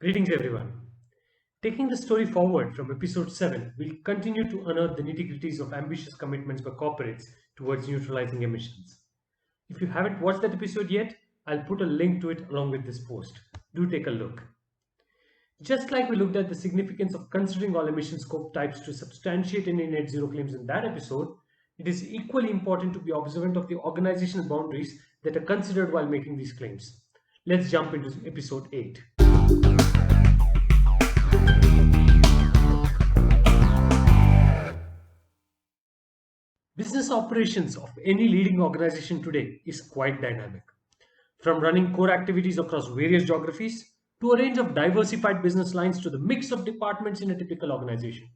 Greetings, everyone. Taking the story forward from episode 7, we'll continue to unearth the nitty gritties of ambitious commitments by corporates towards neutralizing emissions. If you haven't watched that episode yet, I'll put a link to it along with this post. Do take a look. Just like we looked at the significance of considering all emission scope types to substantiate any net zero claims in that episode, it is equally important to be observant of the organizational boundaries that are considered while making these claims. Let's jump into episode 8. Business operations of any leading organization today is quite dynamic. From running core activities across various geographies to a range of diversified business lines to the mix of departments in a typical organization.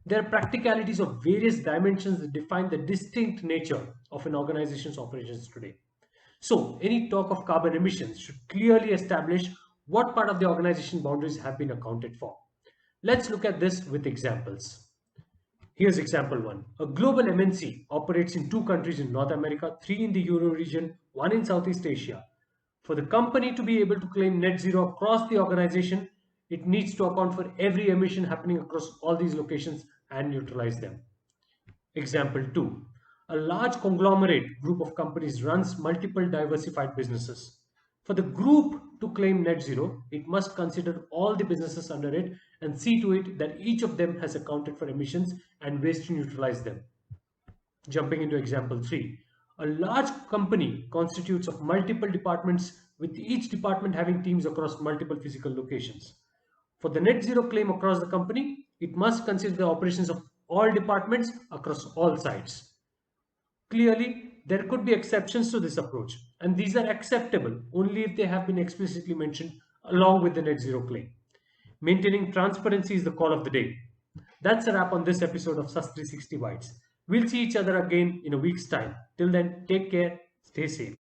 There are practicalities of various dimensions that define the distinct nature of an organization's operations today. So, any talk of carbon emissions should clearly establish what part of the organization boundaries have been accounted for. Let's look at this with examples. Here's example 1. A global MNC operates in 2 countries in North America, 3 in the Euro region, 1 in Southeast Asia. For the company to be able to claim net zero across the organization, it needs to account for every emission happening across all these locations and neutralize them. Example 2. A large conglomerate group of companies runs multiple diversified businesses. For the group to claim net zero, it must consider all the businesses under it and see to it that each of them has accounted for emissions and ways to neutralize them. Jumping into example 3. A large company constitutes of multiple departments with each department having teams across multiple physical locations. For the net zero claim across the company, it must consider the operations of all departments across all sites. Clearly, there could be exceptions to this approach, and these are acceptable only if they have been explicitly mentioned along with the net zero claim. Maintaining transparency is the call of the day. That's a wrap on this episode of SAS 360 Bytes. We'll see each other again in a week's time. Till then, take care, stay safe.